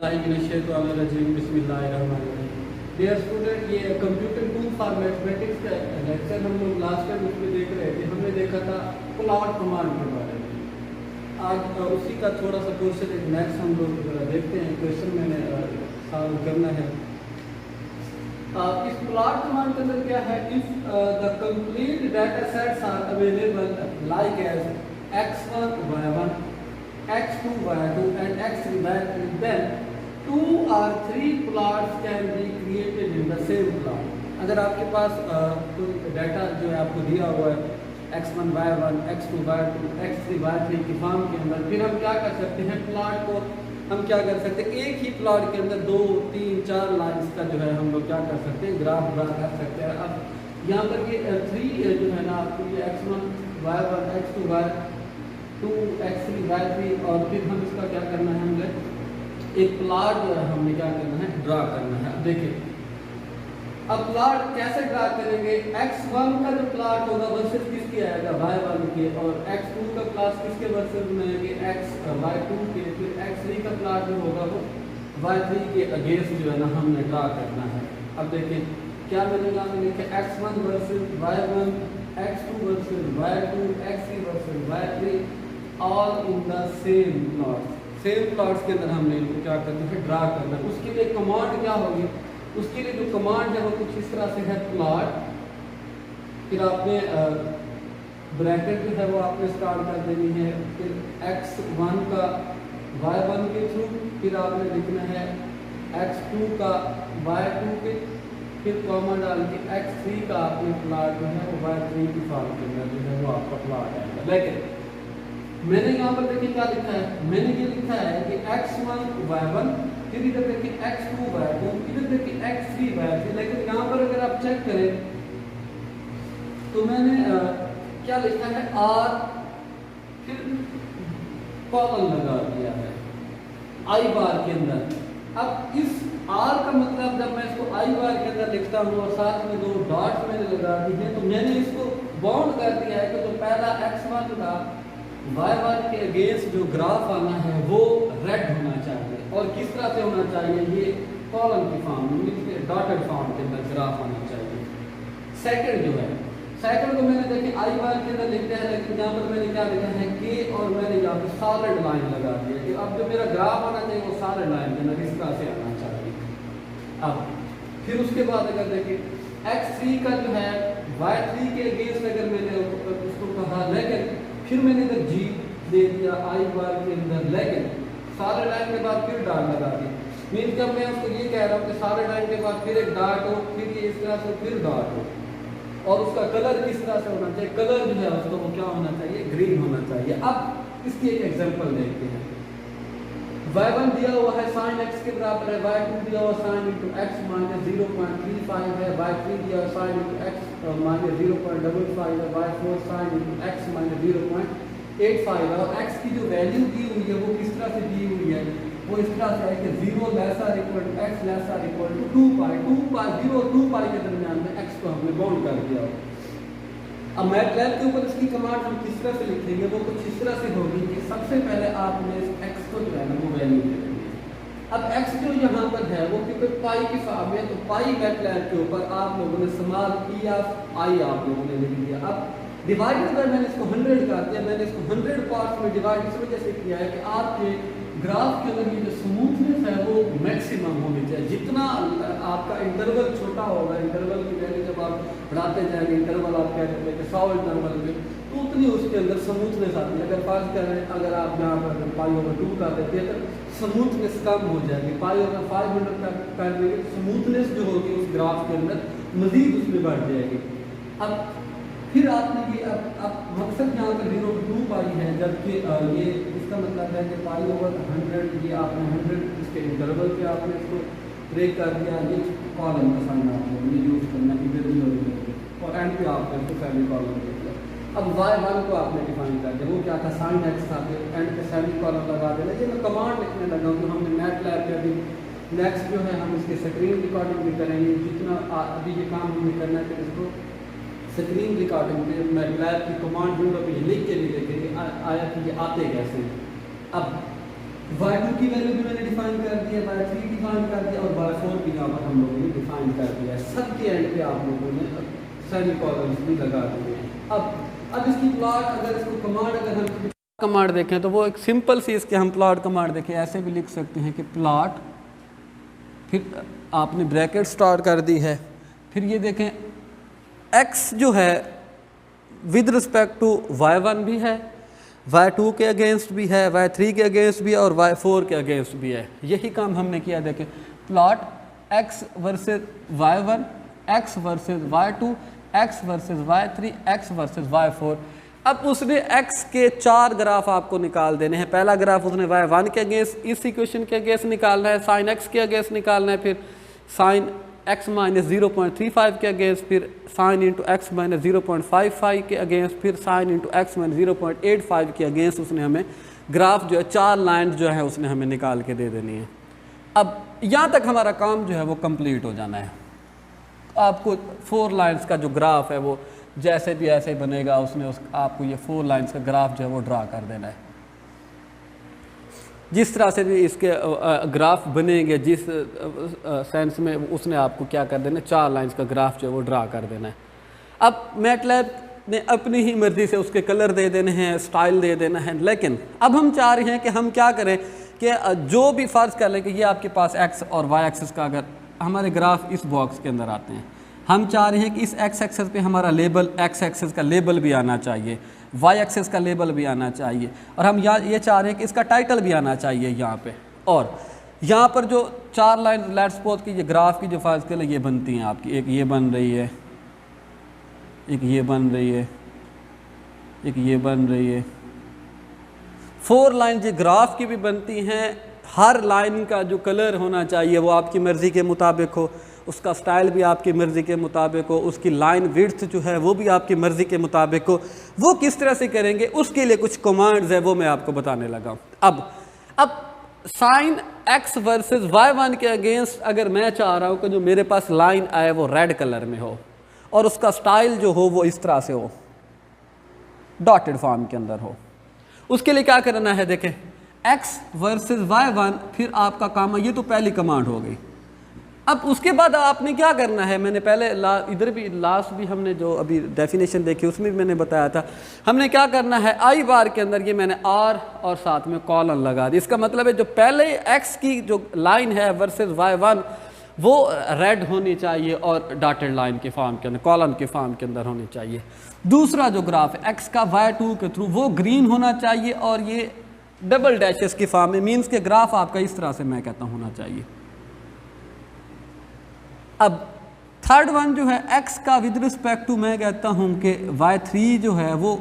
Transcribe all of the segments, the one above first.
Dear student, ये computer tool for mathematics का lecture हम लोग लास्ट टाइम उसमें देख रहे थे। हमने देखा था प्लॉट कमांड के बारे में। आज उसी का थोड़ा सा क्वेश्चन एक नेक्स्ट हम लोग देखते हैं। क्वेश्चन मैंने सॉल्व करना है। इस प्लॉट कमांड के अंदर क्या है, if the complete data sets are available like as x1 y1 x2 y2 and x3 y3, then 2 or 3 plots can be created in the same plot। अगर आपके पास कोई डाटा जो है आपको दिया हुआ है x1 y1 x2 y2 x3 y3 की फॉर्म के अंदर, फिर हम क्या कर सकते हैं, प्लॉट को हम क्या कर सकते हैं, एक ही प्लॉट के अंदर 2 3 4 लाइन्स का जो है हम लोग क्या कर सकते हैं, ग्राफ ड्रा कर सकते हैं। अब यहाँ पर ये 3 जो है ना, आपको ये x1 y1 x2 y2 x3 y3, और फिर हम इसका क्या करना है, हमें एक प्लॉट जो है हमने क्या करना है, ड्रा करना है। अब देखिए, अब प्लॉट कैसे ड्रा करेंगे, x1 का जो प्लॉट होगा वर्सेस किसके आएगा, y1 के, और x2 का प्लॉट किसके वर्सेस में आएंगे, y2 के, फिर x3 का प्लॉट जो होगा वो y3 के अगेंस्ट जो है ना हमने ड्रा करना है। अब देखिए क्या मिलेगा, हमें लिखे x1 versus y1 x2 versus y2 x3 versus y3 all in the same plot. Same plots के अंदर हमने इनको क्या करना है, ड्रा करना है। उसके लिए कमांड क्या होगी, उसके लिए जो कमांड है वो कुछ इस तरह से है, प्लॉट, फिर आपने ब्रैकेट जो है वो आपने स्टार्ट कर देनी है, फिर x1 का y1 के थ्रू, फिर आपने लिखना है x2 का y2 के, फिर कॉमा डाल के x3 का आपने प्लॉट जो है वो y3 की फॉर्म के अंदर जो है वो आपका प्लॉट आएगा। लेकिन मैंने यहाँ पर देखिए क्या लिखा है, मैंने ये लिखा है कि x1 y1, फिर इधर देखिए x2 y2, इधर देखिए x3 y3। लेकिन यहाँ पर अगर आप चेक करें तो मैंने क्या लिखा है, r, फिर कॉलन लगा दिया है i बार के अंदर। अब इस r का मतलब जब मैं इसको i बार के अंदर लिखता हूँ और साथ में 2 डॉट मैंने लगा दी है, तो मैंने इसको बाउंड कर दिया है कि जो पहला x1 का y1 के अगेंस्ट जो ग्राफ आना है वो रेड होना चाहिए, और किस तरह से होना चाहिए, ये कॉलम की फॉर्म में, डॉटेड फॉर्म के अंदर ग्राफ आना चाहिए। सेकंड जो है, सेकंड को मैंने देखिए i बार के अंदर लिखते हैं, लेकिन यहाँ पर मैंने क्या लिखा है k, और मैंने यहाँ पे सॉलिड लाइन लगा दी है कि अब जो मेरा ग्राफ आना चाहिए वो सॉलिड लाइन के अंदर इस तरह से आना चाहिए। अब फिर उसके बाद अगर देखिए x3 का जो है y3 के अगेंस्ट अगर मैंने उसको कहा, लेकिन फिर मैंने इधर g दे दिया i बार के अंदर, लेकिन सारे लाइन के बाद फिर डॉट लगा दी। मीन्स जब मैं उसको ये कह रहा हूँ कि सारे लाइन के बाद फिर एक डॉट हो, फिर ये इस तरह से फिर डॉट हो, और उसका कलर किस तरह से होना चाहिए, कलर जो है उसका वो क्या होना चाहिए, ग्रीन होना चाहिए। अब इसकी एक एग्जांपल देखते हैं। y1 दिया हुआ है sin x के बराबर है, y2 दिया हुआ sin into x माइनस 0.35 है, y3 दिया हुआ sin into x माइनस 0.55 है, y4 sin into x minus 0.85 है, और x की जो वैल्यू दी हुई है वो किस तरह से दी हुई है, वो इस तरह से है कि 0 lesser equal to x lesser equal to 2 0 2 pi के दरमियान में x को हमने बाउंड कर दिया। अब मैटलैब के ऊपर इसकी कमांड हम किस तरह से लिखेंगे, वो कुछ इस तरह से होगी कि सबसे पहले आपने इस x को जो है ना वो वैल्यू दे देंगे। अब x जो यहाँ पर है वो क्योंकि पाई की फॉर्म में, तो पाई मैटलैब के ऊपर आप लोगों ने स्मॉल p ऑफ i आप लोगों ने लिख दिया। अब डिवाइड अगर मैंने इसको 100 कर दिया, मैंने इसको 100 पार्ट्स में डिवाइड इस वजह से किया है कि आपके ग्राफ के अंदर ये जो स्मूथनेस है वो मैक्सिमम होनी चाहिए। जितना आपका इंटरवल छोटा होगा, इंटरवल की वैल्यू जब आप बढ़ाते जाएंगे, इंटरवल आप कह रहे हैं 100 इंटरवल में, तो उतनी उसके अंदर स्मूथनेस आती है। अगर पास कर रहे हैं, अगर आप यहाँ पर π/2 कर देते हैं तो स्मूथनेस कम हो जाएगी। π/500 कर देंगे, स्मूथनेस जो होगी उस ग्राफ के अंदर मजीद उसमें बढ़ जाएगी। अब फिर आपने ये अब मकसद यहाँ पर 0 to 2 पाई है, जबकि ये इसका मतलब है कि π/100 ये आपने 100 इसके इंटरवल पे आपने इसको ब्रेक कर दिया। ये कॉलम का साइन आपने ये यूज़ करना, इधर भी और एंड पे आपने इसको सेमी कॉलम दे दिया। अब y1 को आपने डिफाइन कर दिया, वो क्या था, sin x था, एंड पे सेमी कॉलम लगा देना। ये मैं कमांड लिखने लगा हूँ, हमने मैटलैब पे अभी नेक्स्ट जो है हम इसकी स्क्रीन रिकॉर्डिंग भी करेंगे। जितना अभी ये काम हमें करना है, इसको स्क्रीन रिकॉर्डिंग में मैटलैब की कमांड विंडो पे लिख के भी देखेंगे आया कि ये आते कैसे हैं। अब y2 की वैल्यू भी मैंने डिफाइन कर दी है, y3 डिफाइन कर दिया और y4 भी यहाँ पर हम लोगों ने डिफाइन कर दिया है। सबके एंड पे आप लोगों ने सेमीकोलंस भी लगा दिए हैं। अब इसकी प्लॉट, अगर इसको कमांड, अगर हम कमांड देखें तो वो एक सिंपल सी इसके हम प्लॉट कमांड देखें, ऐसे भी लिख सकते हैं कि प्लॉट, फिर आपने ब्रैकेट स्टार्ट कर दी है, फिर ये देखें x जो है विद रिस्पेक्ट टू y1 भी है, y2 के अगेंस्ट भी है, y3 के अगेंस्ट भी है और y4 के अगेंस्ट भी है। यही काम हमने किया। देखें plot x versus y1, x versus y2, x versus y3, x versus y4। अब उसने x के 4 ग्राफ आपको निकाल देने हैं। पहला ग्राफ उसने y1 के अगेंस्ट इस इक्वेशन के अगेंस्ट निकालना है, साइन x के अगेंस्ट निकालना है, फिर साइन x माइनस 0.35 के अगेंस्ट, फिर साइन इंटू एक्स माइनस 0.55 के अगेंस्ट, फिर साइन इंटू एक्स माइनस 0.85 के अगेंस्ट उसने हमें ग्राफ जो है 4 लाइन जो है उसने हमें निकाल के दे देनी है। अब यहाँ तक हमारा काम जो है वो कंप्लीट हो जाना है। आपको 4 लाइन्स का जो ग्राफ है वो जैसे भी ऐसे बनेगा, उसने आपको ये 4 लाइन्स का ग्राफ जो है वो ड्रा कर देना है। जिस तरह से भी इसके ग्राफ बनेंगे, जिस सेंस में उसने आपको क्या कर देना है, 4 लाइंस का ग्राफ जो है वो ड्रा कर देना है। अब मैटलैब ने अपनी ही मर्ज़ी से उसके कलर दे देने हैं, स्टाइल दे देना है, लेकिन अब हम चाह रहे हैं कि हम क्या करें कि जो भी फ़र्ज़ कर लें कि ये आपके पास एक्स और वाई एक्सिस का अगर हमारे ग्राफ इस बॉक्स के अंदर आते हैं, हम चाह रहे हैं कि इस एक्स एक्सिस पे हमारा लेबल, एक्स एक्सिस का लेबल भी आना चाहिए, वाई एक्सिस का लेबल भी आना चाहिए, और हम ये चाह रहे हैं कि इसका टाइटल भी आना चाहिए यहाँ पे। और यहाँ पर जो 4 लाइन लेट्स सपोज की ये ग्राफ की जो फ़र्ज़ कर ये बनती हैं आपकी, एक ये बन रही है, एक ये बन रही है, एक ये बन रही है। 4 लाइन जो ग्राफ की भी बनती हैं, हर लाइन का जो कलर होना चाहिए वो आपकी मर्ज़ी के मुताबिक हो, उसका स्टाइल भी आपकी मर्ज़ी के मुताबिक हो, उसकी लाइन विड्थ जो है वो भी आपकी मर्ज़ी के मुताबिक हो। वो किस तरह से करेंगे उसके लिए कुछ कमांड्स है वो मैं आपको बताने लगा। अब साइन x वर्सेस y1 के अगेंस्ट अगर मैं चाह रहा हूँ कि जो मेरे पास लाइन आए वो रेड कलर में हो और उसका स्टाइल जो हो वो इस तरह से हो, डॉटेड फॉर्म के अंदर हो, उसके लिए क्या करना है, देखें x वर्सेस y1, फिर आपका काम है, ये तो पहली कमांड हो गई। अब उसके बाद आपने क्या करना है, मैंने पहले इधर भी लास्ट भी हमने जो अभी डेफिनेशन देखी उसमें भी मैंने बताया था, हमने क्या करना है, आई बार के अंदर ये मैंने आर और साथ में कॉलन लगा दी। इसका मतलब है जो पहले एक्स की जो लाइन है वर्सेस y1 वो रेड होनी चाहिए और डॉटेड लाइन के फॉर्म के अंदर, कॉलन के फॉर्म के अंदर होनी चाहिए। दूसरा जो ग्राफ है एक्स का y2 के थ्रू वो ग्रीन होना चाहिए और ये डबल डैशेस की फॉर्म में, मीन्स के ग्राफ आपका इस तरह से मैं कहता हूँ होना चाहिए। अब थर्ड वन जो है x का विद रिस्पेक्ट टू मैं कहता हूँ कि y3 जो है वो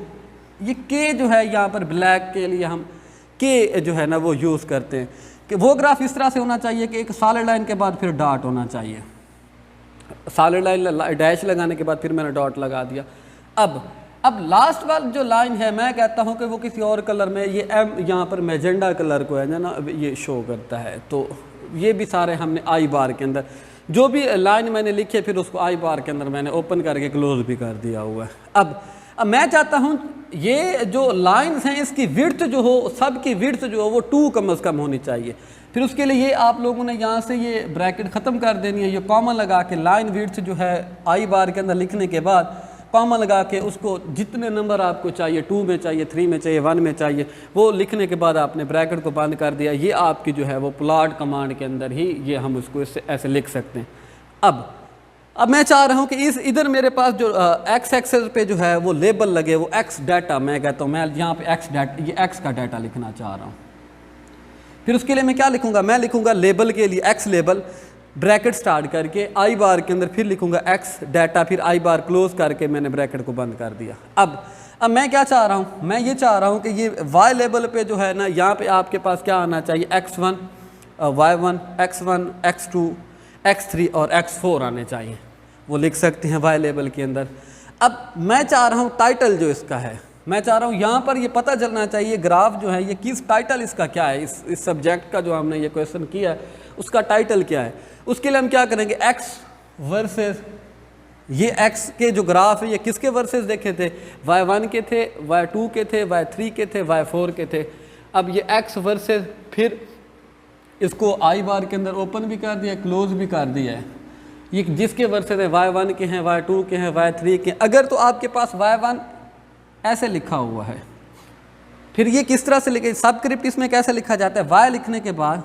ये k जो है यहाँ पर ब्लैक के लिए हम k जो है ना वो यूज़ करते हैं कि वो ग्राफ इस तरह से होना चाहिए कि एक सॉलिड लाइन के बाद फिर डॉट होना चाहिए, सॉलिड लाइन डैश लगाने के बाद फिर मैंने डॉट लगा दिया। अब लास्ट वाली जो लाइन है मैं कहता हूँ कि वो किसी और कलर में, ये m यहाँ पर मैजेंडा कलर को है ना ये शो करता है, तो ये भी सारे हमने आई बार के अंदर जो भी लाइन मैंने लिखी है फिर उसको आई बार के अंदर मैंने ओपन करके क्लोज भी कर दिया हुआ है। अब मैं चाहता हूँ ये जो लाइंस हैं इसकी विड्थ जो हो, सब की विड्थ जो हो वो 2 कम से कम होनी चाहिए। फिर उसके लिए ये आप लोगों ने यहाँ से ये ब्रैकेट ख़त्म कर देनी है, ये कॉमन लगा के लाइन विड्थ जो है आई बार के अंदर लिखने के बाद कॉमन लगा के उसको जितने नंबर आपको चाहिए, 2 में चाहिए, 3 में चाहिए, 1 में चाहिए, वो लिखने के बाद आपने ब्रैकेट को बंद कर दिया। ये आपकी जो है वो प्लॉट कमांड के अंदर ही ये हम उसको इससे ऐसे लिख सकते हैं। अब मैं चाह रहा हूँ कि इस इधर मेरे पास जो एक्स एक्सेस पे जो है वो लेबल लगे, वो एक्स डाटा मैं कहता हूँ, मैं यहाँ पे एक्स डाटा, ये एक्स का डाटा लिखना चाह रहा हूँ। फिर उसके लिए मैं क्या लिखूँगा, मैं लिखूँगा लेबल के लिए एक्स लेबल ब्रैकेट स्टार्ट करके आई बार के अंदर फिर लिखूंगा एक्स डाटा, फिर आई बार क्लोज करके मैंने ब्रैकेट को बंद कर दिया। अब मैं क्या चाह रहा हूँ, मैं ये चाह रहा हूँ कि ये वाई लेवल पे जो है ना यहाँ पे आपके पास क्या आना चाहिए, x1 y1 x1 x2 x3 और x4 आने चाहिए, वो लिख सकते हैं वाई लेवल के अंदर। अब मैं चाह रहा हूँ टाइटल जो इसका है, मैं चाह रहा हूँ यहाँ पर ये पता चलना चाहिए ग्राफ जो है ये किस टाइटल इसका क्या है, इस सब्जेक्ट का जो हमने ये क्वेश्चन किया है उसका टाइटल क्या है। उसके लिए हम क्या करेंगे, x वर्सेस ये x के जो ग्राफ है ये किसके वर्सेस देखे थे, y1 के थे, y2 के थे, y3 के थे, y4 के थे। अब ये x वर्सेस, फिर इसको आई बार के अंदर ओपन भी कर दिया, क्लोज भी कर दिया है। ये जिसके वर्सेस है y1 के हैं, y2 के हैं, y3 के हैं। अगर तो आपके पास y1 ऐसे लिखा हुआ है, फिर ये किस तरह से लिखे, सबस्क्रिप्ट इसमें कैसे लिखा जाता है, y लिखने के बाद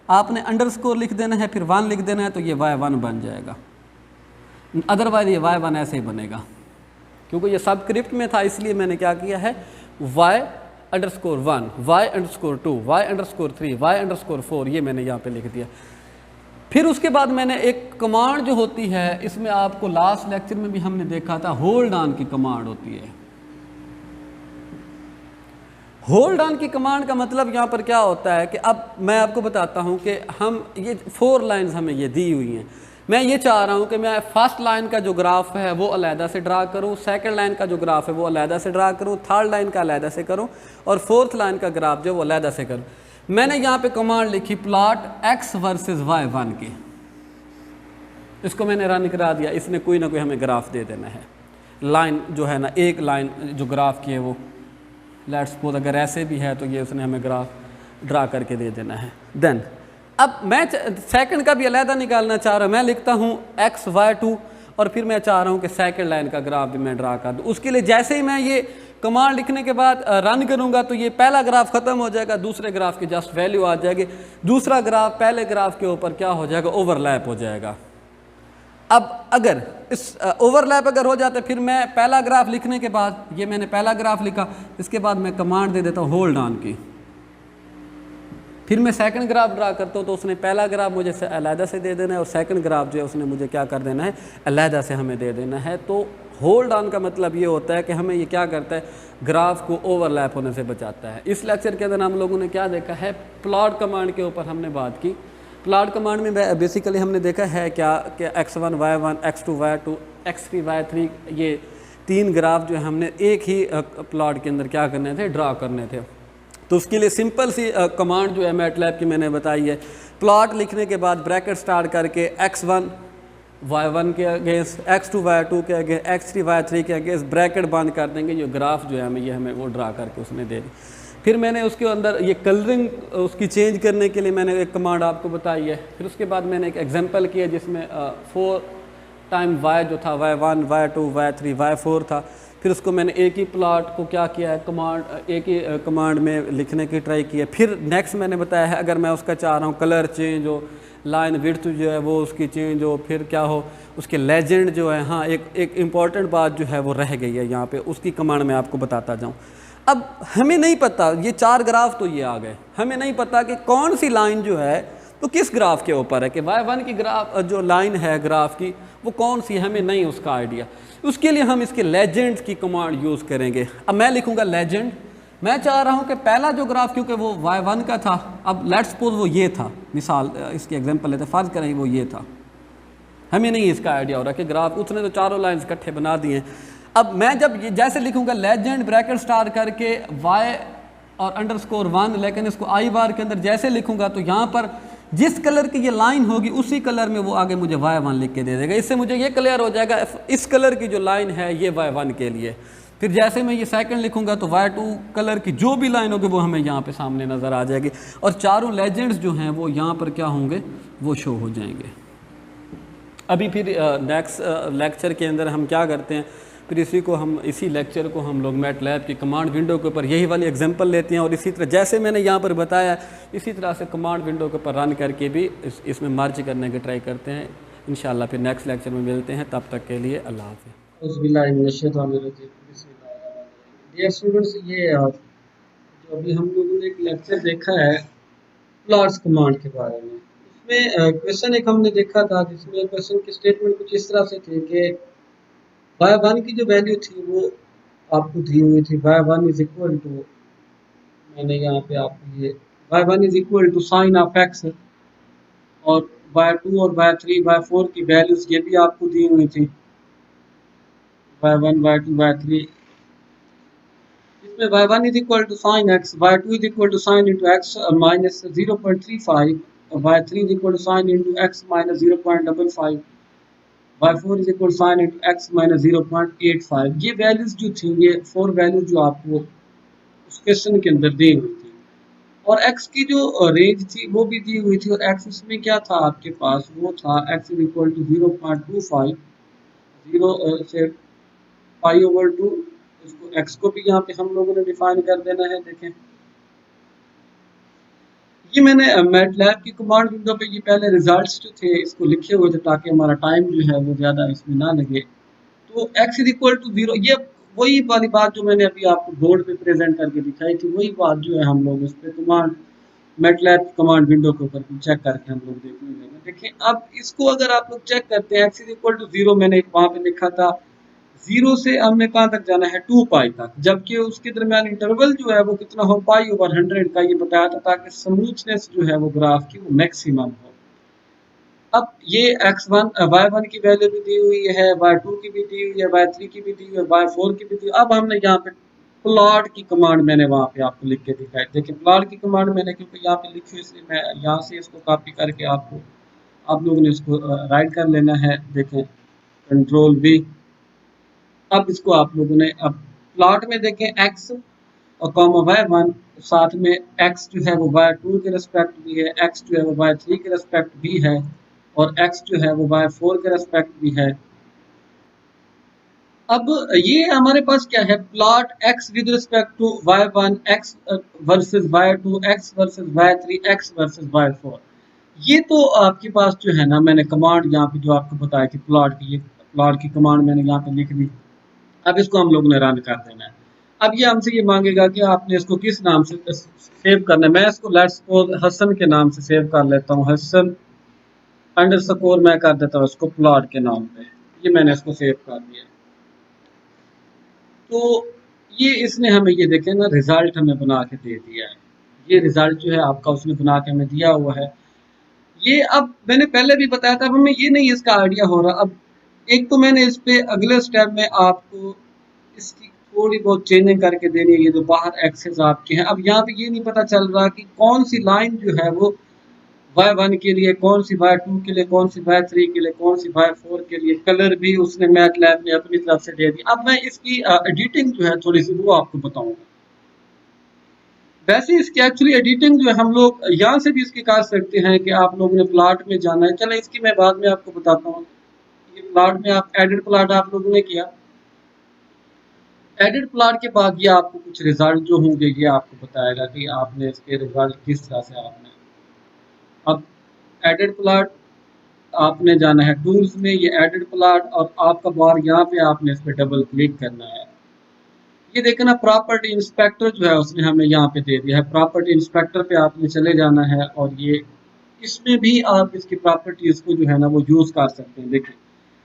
आपने अंडरस्कोर लिख देना है, फिर 1 लिख देना है, तो ये y1 बन जाएगा। अदरवाइज ये y1 ऐसे ही बनेगा, क्योंकि ये सबस्क्रिप्ट में था, इसलिए मैंने क्या किया है y_1, y_2, y_3, y_4, ये मैंने यहाँ पे लिख दिया। फिर उसके बाद मैंने एक कमांड जो होती है, इसमें आपको लास्ट लेक्चर में भी हमने देखा था, होल्ड ऑन की कमांड होती है। होल्ड ऑन की कमांड का मतलब यहाँ पर क्या होता है कि अब मैं आपको बताता हूँ कि हम ये 4 लाइंस हमें ये दी हुई हैं। मैं ये चाह रहा हूँ कि मैं फर्स्ट लाइन का जो ग्राफ है वो अलहदा से ड्रा करूँ, सेकंड लाइन का जो ग्राफ है वो अलहदा से ड्रा करूँ, थर्ड लाइन का अलहदा से करूँ, और फोर्थ लाइन का ग्राफ जो वो अलहदा से करूँ। मैंने यहाँ पे कमांड लिखी प्लॉट x वर्सेस y1 की, इसको मैंने रन करा दिया। इसने कोई ना कोई हमें ग्राफ दे देना है। लाइन जो है ना, एक लाइन जो ग्राफ की है वो लेट्स सपोज अगर ऐसे भी है तो ये उसने हमें ग्राफ ड्रा करके दे देना है। देन अब मैं सेकंड का भी अलहदा निकालना चाह रहा हूँ, मैं लिखता हूँ x y2, और फिर मैं चाह रहा हूँ कि सेकंड लाइन का ग्राफ भी मैं ड्रा कर दूँ। उसके लिए जैसे ही मैं ये कमांड लिखने के बाद रन करूँगा तो ये पहला ग्राफ ख़त्म हो जाएगा, दूसरे ग्राफ की जस्ट वैल्यू आ जाएगी, दूसरा ग्राफ पहले ग्राफ के ऊपर क्या हो जाएगा, ओवरलैप हो जाएगा। अब अगर इस ओवरलैप अगर हो जाता है, फिर मैं पहला ग्राफ लिखने के बाद, ये मैंने पहला ग्राफ लिखा, इसके बाद मैं कमांड दे देता हूँ होल्ड ऑन की, फिर मैं सेकंड ग्राफ ड्रा करता हूँ, तो उसने पहला ग्राफ मुझे अलहदा से दे देना है, और सेकंड ग्राफ जो है उसने मुझे क्या कर देना है, अलहदा से हमें दे देना है। तो होल्ड ऑन का मतलब ये होता है कि हमें ये क्या करता है, ग्राफ को ओवरलैप होने से बचाता है। इस लेक्चर के अंदर हम लोगों ने क्या देखा है, प्लॉट कमांड के ऊपर हमने बात की। प्लॉट कमांड में बेसिकली हमने देखा है क्या कि x1 y1, x2 y2, x3 y3, ये 3 ग्राफ जो है हमने एक ही प्लॉट के अंदर क्या करने थे, ड्रा करने थे। तो उसके लिए सिंपल सी कमांड जो है मैटलैब की मैंने बताई है, प्लॉट लिखने के बाद ब्रैकेट स्टार्ट करके x1 y1 के अगेंस्ट, x2 y2 के अगेंस्ट, x3 y3 के अगेंस्ट ब्रैकेट बंद कर देंगे। ये ग्राफ जो है हमें ये हमें वो ड्रा करके उसने दे दी। फिर मैंने उसके अंदर ये कलरिंग उसकी चेंज करने के लिए मैंने एक कमांड आपको बताई है। फिर उसके बाद मैंने एक एग्जांपल किया जिसमें 4 टाइम y जो था y1, y2, y3, y4 था। फिर उसको मैंने एक ही प्लॉट को क्या किया है, कमांड एक ही कमांड में लिखने की ट्राई की है। फिर नेक्स्ट मैंने बताया है अगर मैं उसका चाह रहा हूँ कलर चेंज हो, लाइन विड्थ जो है वो उसकी चेंज हो, फिर क्या हो उसके लेजेंड जो है, हाँ एक इम्पॉर्टेंट बात जो है वो रह गई है यहाँ पे, उसकी कमांड मैं आपको बताता जाऊँ। अब हमें नहीं पता, ये 4 ग्राफ तो ये आ गए, हमें नहीं पता कि कौन सी लाइन जो है तो किस ग्राफ के ऊपर है, कि y1 की ग्राफ जो लाइन है ग्राफ की वो कौन सी है, हमें नहीं उसका आइडिया। उसके लिए हम इसके लेजेंड की कमांड यूज़ करेंगे। अब मैं लिखूंगा लेजेंड, मैं चाह रहा हूं कि पहला जो ग्राफ, क्योंकि वो y1 का था, अब लेट्स सपोज वो ये था, मिसाल इसकी एग्जांपल लेते, फ़र्ज़ करें वो ये था, हमें नहीं इसका आइडिया हो रहा कि ग्राफ, उसने तो चारों लाइन्स इकट्ठे बना दिए। अब मैं जब जैसे लिखूंगा लेजेंड ब्रैकेट स्टार्ट करके y और _1, लेकिन इसको आई बार के अंदर जैसे लिखूंगा तो यहाँ पर जिस कलर की ये लाइन होगी उसी कलर में वो आगे मुझे y1 लिख के दे देगा। इससे मुझे ये क्लियर हो जाएगा इस कलर की जो लाइन है ये y1 के लिए। फिर जैसे मैं ये सेकंड लिखूंगा तो y2 कलर की जो भी लाइन होगी वो हमें यहाँ पे सामने नज़र आ जाएगी, और चारों लेजेंड्स जो हैं वो यहाँ पर क्या होंगे, वो शो हो जाएंगे। अभी फिर नेक्स्ट लेक्चर के अंदर हम क्या करते हैं, फिर इसी लेक्चर को हम लोग मैटलैब की कमांड विंडो के ऊपर यही वाली एग्जांपल लेते हैं, और इसी तरह जैसे मैंने यहाँ पर बताया इसी तरह से कमांड विंडो के ऊपर रन करके भी इसमें मर्ज करने की ट्राई करते हैं। इंशाल्लाह फिर नेक्स्ट लेक्चर में मिलते हैं, तब तक के लिए अल्लाह हाफ़िज़। डियर स्टूडेंट्स, ये जो अभी हम लोगों ने एक लेक्चर देखा है प्लॉट्स कमांड के बारे में, उसमें क्वेश्चन एक हमने देखा था जिसमें क्वेश्चन की स्टेटमेंट कुछ इस तरह से थी कि y1 की जो वैल्यू थी वो आपको दी हुई थी, y1 इज इक्वल टू, मैंने यहाँ पे आपको ये y1 is equal to sine of x, और y2 और y3 y4 की वैल्यूज ये भी आपको दी हुई थी, y1 y2 y3। इसमें y1 is equal to sine x, y2 is equal to sine into x minus 0.35, और y3 is equal to sine into x minus 0.55, y4 is equal sine into x minus 0.85। ये values जो थी, ये 4 values जो आपको उस question के अंदर दी हुई थी। और x की जो रेंज थी वो भी दी हुई थी, और x उसमें क्या था आपके पास, वो था x इज इक्वल टू 0.25, 0 से पाई ओवर 2। इसको x को भी यहाँ पे हम लोगों ने डिफाइन कर देना है। देखें, ये मैंने मैटलैब की कमांड विंडो पे ये पहले रिजल्ट्स जो थे इसको लिखे हुए थे, ताकि हमारा टाइम जो है वो ज़्यादा इसमें ना लगे। तो x इज इक्वल टू 0, ये वही वाली बात जो मैंने अभी आपको बोर्ड पे प्रेजेंट करके दिखाई थी, वही बात जो है हम लोग इस पे कमांड मैटलैब कमांड विंडो के ऊपर चेक करके हम लोग देखने लगे। देखिए, अब इसको अगर आप लोग चेक करते हैं, x इज इक्वल टू 0 मैंने वहाँ पे लिखा था, 0 से हमने कहाँ तक जाना है, 2 पाई तक, जबकि उसके दरमियान इंटरवल जो है वो कितना हो, पाई ओवर 100 का ये बताया था, ताकि स्मूथनेस जो है वो ग्राफ की वो मैक्सिमम हो। अब ये x1 y1 की वैल्यू भी दी हुई है, y2 की भी दी हुई है, y3 की भी दी हुई है, y4 की भी दी हुई है। अब हमने यहाँ पे प्लॉट की कमांड मैंने वहाँ पे आपको लिख के दिखाई। देखिए, प्लॉट की कमांड मैंने क्योंकि यहाँ पे लिखी हुई, इसलिए मैं यहाँ से इसको कॉपी करके आपको, आप लोगों ने इसको राइट कर लेना है। देखें, कंट्रोल V। अब इसको आप लोगों ने, अब प्लॉट में देखें x और कॉमा y1, साथ में x जो है वो y2 के रिस्पेक्ट भी है, x जो है वो y3 के रिस्पेक्ट भी है, और x जो है वो y4 के रिस्पेक्ट भी है। अब ये हमारे पास क्या है, plot x with respect to y1, x versus y2, x versus y3, x versus y4। ये तो आपके पास जो है ना, मैंने कमांड यहाँ पे जो आपको बताया कि प्लॉट की, ये प्लॉट की कमांड मैंने यहाँ पे लिख दी। अब इसको हम लोग ने रन कर देना है। अब ये हमसे ये मांगेगा कि आपने इसको किस नाम से सेव करना है। मैं इसको लेट्स सपोज हसन के नाम से सेव कर लेता हूँ, हसन अंडरस्कोर मैं कर देता हूँ इसको प्लॉट के नाम पे। ये मैंने इसको सेव कर दिया। तो ये इसने हमें, ये देखें ना, रिजल्ट हमें बना के दे दिया है। ये रिजल्ट जो है आपका उसने बना के हमें दिया हुआ है। ये अब मैंने पहले भी बताया था, अब हमें ये नहीं इसका आइडिया हो रहा। अब एक तो मैंने इस पे अगले स्टेप में आपको इसकी थोड़ी बहुत चेंजिंग करके देनी है। ये जो बाहर एक्सेस आपके हैं, अब यहाँ पे ये नहीं पता चल रहा कि कौन सी लाइन जो है वो y1 के लिए, कौन सी y2 के लिए, कौन सी y3 के लिए, कौन सी y4 के लिए। कलर भी उसने मैटलैब ने अपनी तरफ से दे दी। अब मैं इसकी एडिटिंग जो है थोड़ी सी वो आपको बताऊंगा। वैसे इसकी एक्चुअली एडिटिंग जो है हम लोग यहाँ से भी इसकी कर सकते हैं कि आप लोगों ने प्लॉट में जाना है। चलो इसकी मैं बाद में आपको बताता हूँ। ये प्लॉट में आप एडिट प्लॉट आप लोगों ने किया, एडिट प्लॉट के बाद ये आपको कुछ रिजल्ट जो होंगे ये आपको बताएगा कि आपने इसके रिजल्ट किस तरह से आपने। अब एडिट प्लॉट आपने जाना है टूल्स में, ये एडिट प्लॉट, और आपका बार यहाँ पे आपने इस पर डबल क्लिक करना है। ये देखना, प्रॉपर्टी इंस्पेक्टर जो है उसने हमें यहाँ पे दे दिया है। प्रॉपर्टी इंस्पेक्टर पे आपने चले जाना है, और ये इसमें भी आप इसकी प्रॉपर्टीज को जो है ना वो यूज कर सकते हैं। देखिए,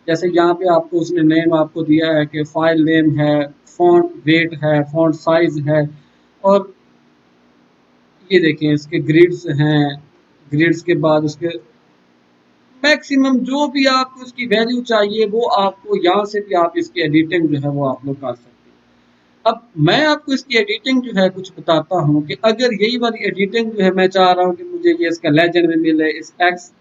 जैसे यहाँ पे आपको उसने नेम आपको दिया है कि फाइल नेम है, फॉन्ट वेट है, फॉन्ट साइज है, और ये देखें इसके ग्रिड्स हैं। ग्रिड्स के बाद उसके मैक्सिमम जो भी आपको इसकी वैल्यू चाहिए वो आपको यहाँ से भी आप इसकी एडिटिंग जो है वो आप लोग कर सकते हैं। अब मैं आपको इसकी एडिटिंग जो है कुछ बताता हूँ कि अगर यही वाली एडिटिंग जो है मैं चाह रहा हूँ कि मुझे ये इसका लेजेंड भी मिले, इस एक्स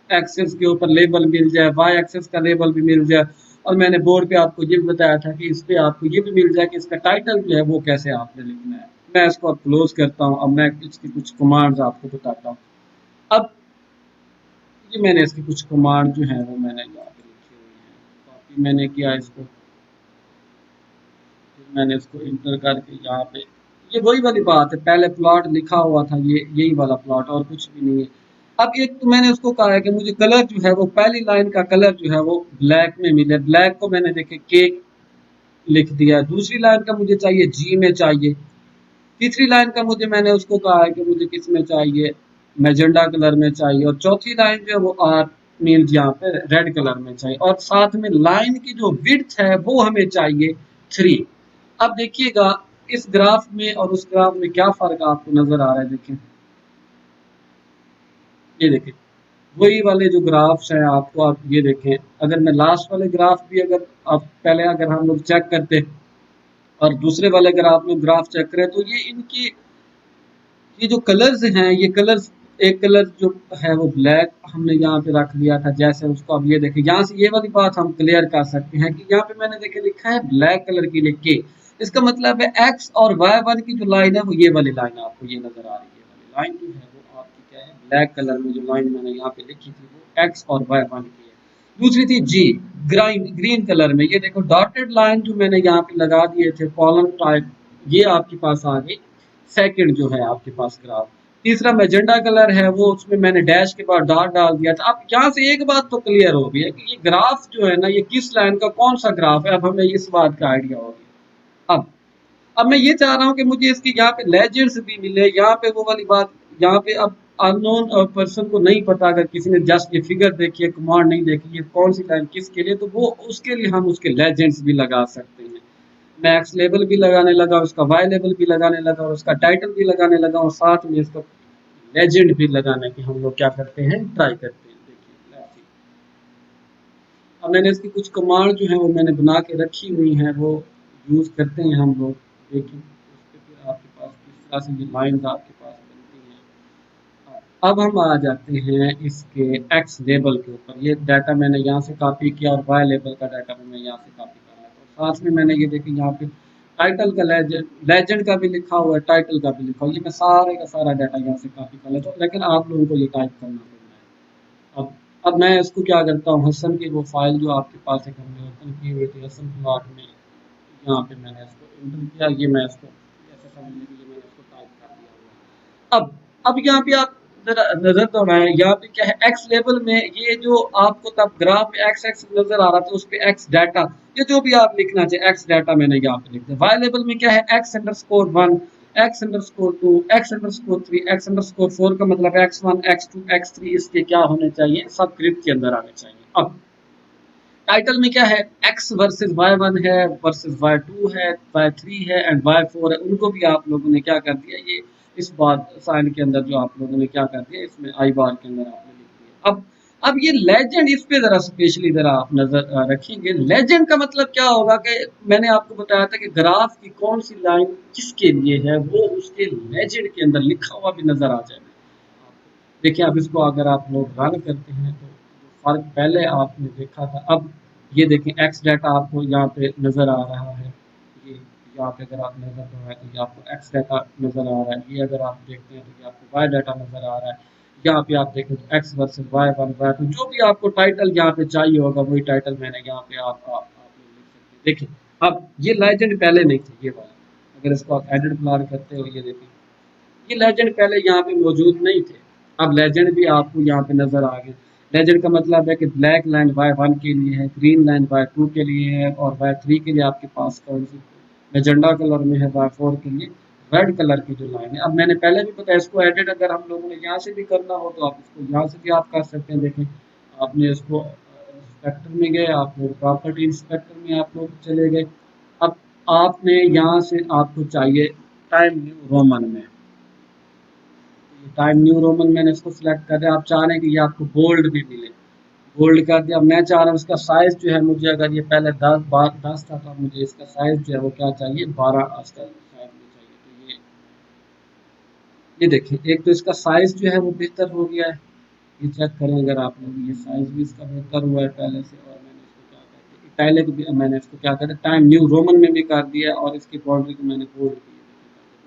एक्सेस के ऊपर लेबल मिल जाए, वाई एक्सेस का लेबल भी मिल जाए, और मैंने बोर्ड पे आपको ये भी बताया था कि इस पे आपको ये भी मिल जाए कि इसका टाइटल जो है वो कैसे आपने लिखना है। मैं इसको अब क्लोज करता हूँ। अब मैं इसकी कुछ कमांड्स आपको बताता हूँ। अब ये मैंने इसकी कुछ कमांड जो है वो मैंने यहाँ पे लिखी हुई है, कॉपी मैंने किया इसको, फिर मैंने इसको इंटर करके यहाँ पे, ये वही वाली बात है, पहले प्लॉट लिखा हुआ था, ये यही वाला प्लॉट और कुछ भी नहीं है। अब एक तो मैंने उसको कहा है कि मुझे कलर जो है वो पहली लाइन का कलर जो है वो ब्लैक में मिले। ब्लैक को मैंने देखे केक लिख दिया। दूसरी लाइन का मुझे चाहिए जी में चाहिए। तीसरी लाइन का मुझे, मैंने उसको कहा है कि मुझे किस में चाहिए, मैजेंडा कलर में चाहिए। और चौथी लाइन जो है वो आर मीन्स यहाँ पे रेड कलर में चाहिए। और साथ में लाइन की जो विड्थ है वो हमें चाहिए 3। अब देखिएगा इस ग्राफ में और उस ग्राफ में क्या फर्क आपको नजर आ रहा है। देखें, ये देखें वही वाले जो ग्राफ्स हैं आपको, आप ये देखें, अगर मैं लास्ट वाले ग्राफ भी अगर आप पहले अगर हम लोग चेक करते और दूसरे वाले ग्राफ में ग्राफ चेक करें, तो ये इनकी ये जो कलर्स हैं, ये कलर्स, एक कलर जो है वो ब्लैक हमने यहाँ पे रख लिया था जैसे उसको। अब ये देखें, यहाँ से ये वाली बात हम क्लियर कर सकते हैं कि यहाँ पे मैंने देखे लिखा है ब्लैक कलर की लिख के, इसका मतलब है एक्स और y1 की जो लाइन है वो ये वाली लाइन आपको ये नजर आ रही है। लाइन जो है वो आपकी क्या है, ब्लैक कलर में जो लाइन मैंने यहाँ पे लिखी थी वो एक्स और वाई वन की है। दूसरी थी जी, ग्रीन कलर में, ये देखो डॉटेड लाइन जो मैंने यहाँ पे लगा दिए थे कॉलम टाइप, ये आपके पास आ गई सेकंड जो है आपके पास ग्राफ। तीसरा मैजेंडा कलर है वो, उसमें मैंने डैश के बाद डॉट डाल दिया था। अब यहाँ से एक बात तो क्लियर हो गई है कि ये ग्राफ जो है ना, ये किस लाइन का कौन सा ग्राफ है, अब हमें इस बात का आइडिया हो गया। अब मैं ये चाह रहा हूँ कि मुझे इसकी यहाँ पे लेजेंड्स भी मिले, यहाँ पे वो वाली बात, यहाँ पे अब अननोन पर्सन को नहीं पता, अगर किसी ने जस्ट ये फिगर देखी है, कमांड नहीं देखी है, कौन सी लाइन किसके लिए, तो वो उसके लिए हम उसके लेजेंड्स भी लगा सकते हैं। मैं एक्स लेबल भी लगाने लगा, उसका वाई लेबल भी लगाने लगा, और उसका टाइटल भी लगाने लगा, और साथ में इसका लेजेंड भी लगाने की हम लोग क्या करते हैं, ट्राई करते हैं। देखिए अब मैंने इसकी कुछ कमांड जो है वो मैंने बना के रखी हुई हैं, वो यूज़ करते हैं हम लोग। देखिए उस पर फिर आपके पास किस तरह से ये लाइन्स आपके पास बनती हैं। अब हम आ जाते हैं इसके एक्स लेबल के ऊपर। ये डाटा मैंने यहाँ से कॉपी किया, और वाई लेबल का डाटा भी मैं यहाँ से कॉपी कर लेता हूँ। साथ में मैंने ये देखिए यहाँ पे टाइटल का लेजेंड का भी लिखा हुआ है, टाइटल का भी लिखा हुआ है, ये मैं सारे का सारा डाटा यहाँ से कॉपी कर लेता हूँ, लेकिन आप लोगों को ये टाइप करना पड़ना है। अब मैं इसको क्या करता हूँ, हसन की वो फाइल जो आपके पास एक हमने ओपन की हुई थी हसन प्लॉट में, यहाँ पे मैंने इसको एंटर किया, ये मैं इसको ऐसे समझ लें कि ये मैंने इसको टाइप कर दिया हुआ है। अब यहाँ पे आप जरा नजर दौड़ाएं, यहाँ पे क्या है एक्स लेवल में, ये जो आपको तब ग्राफ में एक्स एक्स नजर आ रहा था, उस पे एक्स डाटा, ये जो भी आप लिखना चाहिए एक्स डाटा मैंने यहाँ पे लिख दिया। वाई लेवल में क्या है x underscore 1, x underscore 2, x underscore 3, x underscore 4 का मतलब x1 x2 x3 इसके क्या होने चाहिए, सब ग्रिप के अंदर आने चाहिए। अब टाइटल में क्या है x वर्सेस y1 है, वर्सेस y2 है, y3 है एंड y4 है, उनको भी आप लोगों ने क्या कर दिया, ये इस बात साइन के अंदर जो आप लोगों ने क्या कर दिया, इसमें आई बार के अंदर आपने लिख दिया। अब ये लेजेंड, इस पे जरा स्पेशली जरा आप नजर रखेंगे। लेजेंड का मतलब क्या होगा कि मैंने आपको बताया था कि ग्राफ की कौन सी लाइन किसके लिए है, वो उसके लेजेंड के अंदर लिखा हुआ भी नजर आ जाएगा। देखिए अब इसको अगर आप लोग रन करते हैं तो फर्क पहले आपने देखा था, अब ये देखें एक्स डाटा आपको यहाँ पे नज़र आ रहा है, ये यहाँ पे अगर आप नज़र कर रहे हैं तो ये आपको एक्स डाटा नज़र आ रहा है, ये अगर आप देखते हैं तो ये आपको वाई डाटा नज़र आ रहा है, यहाँ पे आप देखें तो एक्स वर्सेस y1 y2, जो भी आपको टाइटल यहाँ पे चाहिए होगा वही टाइटल मैंने यहाँ पे आप लोग लिख सकते हैं। देखिए अब ये लेजेंड पहले नहीं थे, ये वाला अगर इसको आप एडिट प्लान करते हो, ये देखिए ये लेजेंड पहले यहाँ पे मौजूद नहीं थे, अब लेजेंड भी आपको यहाँ पे नजर आ गए। लेजेंड का मतलब है कि ब्लैक लाइन y1 के लिए है, ग्रीन लाइन y2 के लिए है, और y3 के लिए आपके पास कौन सी मैजेंडा कलर में है, y4 के लिए रेड कलर की जो लाइन है। अब मैंने पहले भी बताया इसको एडिट अगर हम लोगों ने यहाँ से भी करना हो तो आप इसको यहाँ से भी आप कर सकते हैं। देखें आपने इसको इंस्पेक्टर में गए, आप लोग प्रॉपर्टी इंस्पेक्टर में आप लोग चले गए, अब आपने यहाँ से आपको चाहिए टाइम न्यू रोमन में, टाइम न्यू रोमन मैंने इसको सिलेक्ट कर दिया। आप चाह रहे हैं कि ये आपको बोल्ड भी मिले, बोल्ड कर दिया। मैं चाह रहा हूँ इसका साइज जो है, मुझे अगर ये पहले 10 था तो मुझे इसका साइज जो है वो क्या चाहिए, 12 साइज में चाहिए। तो ये देखिए एक तो इसका साइज जो है वो बेहतर हो गया है, ये चेक करें अगर आप लोग, ये साइज भी इसका बेहतर हुआ है पहले से। और मैंने इसको क्या कर दिया, पहले को भी मैंने इसको क्या कर दिया, टाइम न्यू रोमन में भी कर दिया, और इसकी बाउंड्री को मैंने बोल्ड की,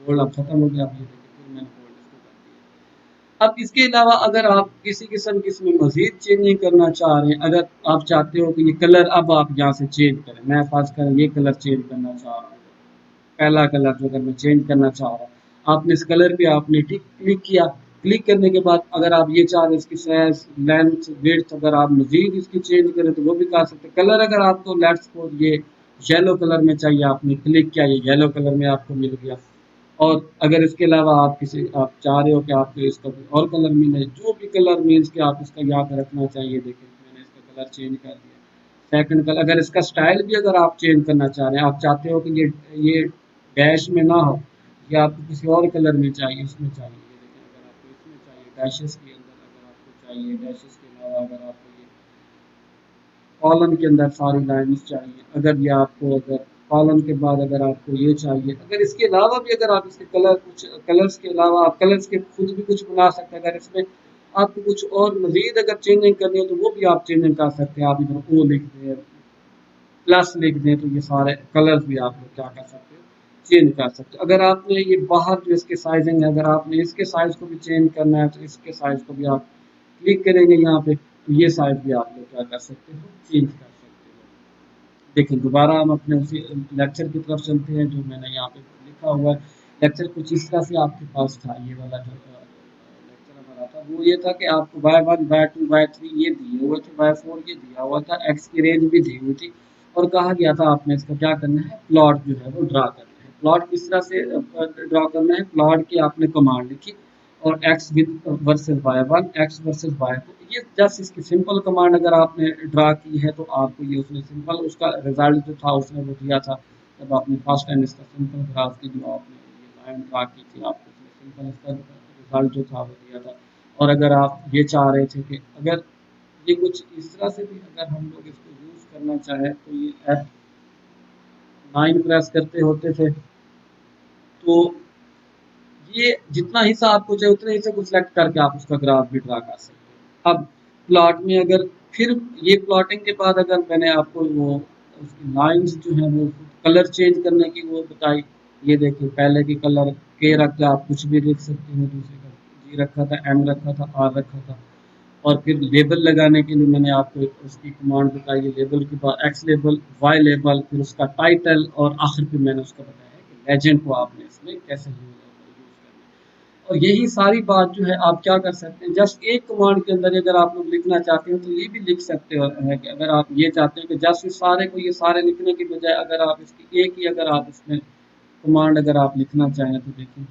बोल्ड अब खत्म हो गया। अब ये देखिए फिर मैंने बोल्ड इसको कर दिया। अब इसके अलावा अगर आप किसी किस्म की इसमें मजीद चेंजिंग करना चाह रहे हैं, अगर आप चाहते हो कि ये कलर अब आप यहाँ से चेंज करें, मैं खास कर ये कलर चेंज करना चाह रहा हूँ, पहला कलर जो अगर मैं चेंज करना चाह रहा हूँ, आपने इस कलर पे आपने क्लिक किया। क्लिक करने के बाद अगर आप ये चाह रहे इसकी साइज लेंथ विड्थ अगर आप मजीद इसकी चेंज करें तो वो भी कर सकते हैं। कलर अगर आपको लेट्स सपोज ये येलो कलर में चाहिए, आपने क्लिक किया, ये येलो कलर में आपको मिल गया। और अगर इसके अलावा आप चाह रहे हो कि आपको इसका और कलर मिले, जो भी कलर मीन्स कि आप इसका यहाँ पे रखना चाहिए। देखिए मैंने इसका कलर चेंज कर दिया। सेकंड कलर, अगर इसका स्टाइल भी अगर आप चेंज करना चाह रहे हैं, आप चाहते हो कि ये डैश में ना हो, ये आपको किसी और कलर में चाहिए, इसमें चाहिए, ये देखें अगर आपको इसमें चाहिए डैशेस के अंदर, अगर आपको चाहिए डैशेस के अलावा अगर आपको ये कॉलम के अंदर सारी लाइन्स चाहिए, अगर ये आपको अगर कॉलम के बाद अगर आपको ये चाहिए, अगर इसके अलावा भी अगर आप इसके कलर कुछ कलर्स के अलावा आप कलर्स के खुद भी कुछ बना सकते हैं। अगर इसमें आपको कुछ और मजीद अगर चेंजिंग करनी हो तो वो भी आप चेंजिंग कर सकते हैं। आप इधर ओ लिख दें, प्लस लिख दें, तो ये सारे कलर्स भी आप लोग क्या कर सकते हो चेंज कर सकते हो। अगर आपने ये बाहर जो इसके साइजिंग है, अगर आपने इसके साइज को भी चेंज करना है तो इसके साइज को भी आप क्लिक करेंगे यहाँ पे, तो ये साइज भी आप लोग क्या कर सकते हो, चेंज कर सकते हो। देखिए दोबारा हम अपने उसी लेक्चर की तरफ चलते हैं जो मैंने यहाँ पे लिखा हुआ है। लेक्चर कुछ इस तरह से आपके पास था, ये वाला जो लेक्चर हमारा था वो ये था कि आपको y1 y2 y3 ये दिए हुए थे, y4 ये दिया हुआ था, x की रेंज भी दी हुई थी और कहा गया था आपने इसका क्या करना है, प्लॉट जो है वो ड्रा करना है। प्लॉट किस तरह से ड्रा करना है, प्लॉट की आपने कमांड लिखी और x with versus y1 x versus y2, ये जस्ट इसकी सिंपल कमांड अगर आपने ड्रा की है तो आपको ये उसने सिंपल उसका रिजल्ट जो था उसने वो दिया था। जब आपने फर्स्ट टाइम इसका सिंपल ग्राफ की जो आपने ये लाइन ड्रा की थी, आपको उसने सिंपल इसका रिजल्ट जो था वो दिया था। और अगर आप ये चाह रहे थे कि अगर ये कुछ इस तरह से भी अगर हम लोग इसको यूज़ करना चाहें तो ये F9 प्रेस करते होते थे, तो ये जितना हिस्सा आपको चाहिए उतने हिस्से को सिलेक्ट करके आप उसका ग्राफ भी ड्रा कर सकते हो। अब प्लॉट में अगर फिर ये प्लॉटिंग के बाद अगर मैंने आपको वो उसकी लाइंस जो है वो कलर चेंज करने की वो बताई, ये देखिए पहले की कलर के रख के आप कुछ भी लिख सकते हो, दूसरे का जी रखा था, एम रखा था, आर रखा था। और फिर लेबल लगाने के लिए मैंने आपको उसकी कमांड बताई है, लेबल के बाद एक्स लेबल, वाई लेबल, फिर उसका टाइटल और आखिर में मैंने उसका बताया है कि लेजेंड को आपने इसमें कैसे यूज करना है। और यही सारी बात जो है आप क्या कर सकते हैं, जस्ट एक कमांड के अंदर अगर आप लोग लिखना चाहते हो तो ये भी लिख सकते हो है कि अगर आप ये चाहते हैं कि जस्ट इस सारे को ये सारे लिखने की बजाय अगर आप इसकी एक ही अगर आप इसमें कमांड अगर आप लिखना चाहें तो देखिए,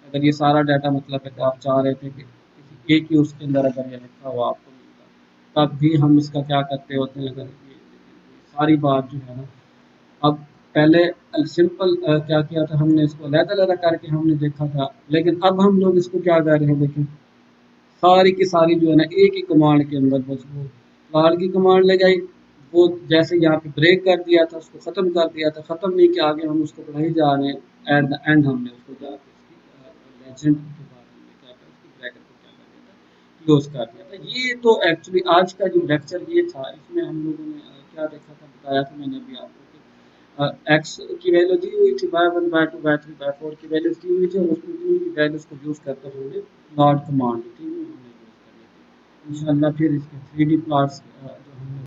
अगर ये सारा डाटा मतलब है कि आप चाह रहे थे कि किसी एक ही उसके अंदर अगर ये लिखा हुआ आपको मिलता, तब भी हम इसका क्या करते होते हैं, अगर ये सारी बात जो है ना, अब पहले सिंपल क्या किया था हमने, इसको अलग-अलग करके हमने देखा था, लेकिन अब हम लोग इसको क्या कर रहे हैं, देखिए सारी की सारी जो है ना एक ही कमांड के अंदर बस वो लाल की कमांड लगाई, वो जैसे यहाँ पे ब्रेक कर दिया था उसको ख़त्म कर दिया था, ख़त्म नहीं किया, आगे हम उसको बढ़ाई जा रहे हैं, एट द एंड हमने उसको जाके इसकी लेजेंड के बाद हमने क्या करा, उसकी ब्रैकेट को क्या कर दिया था, क्लोज कर दिया था। ये तो एक्चुअली आज का जो लेक्चर ये था, इसमें हम लोगों ने क्या देखा था, बताया था मैंने अभी आपको एक्स की वैल्यू दी हुई थी, y1 y2 y3 y4 की वैल्यूज दी हुई थी और उसमें दी हुई वैल्यूज को यूज़ करते हुए प्लॉट कमांड थी हमने यूज़ करनी थी। इंशाल्लाह फिर इसके 3D प्लॉट्स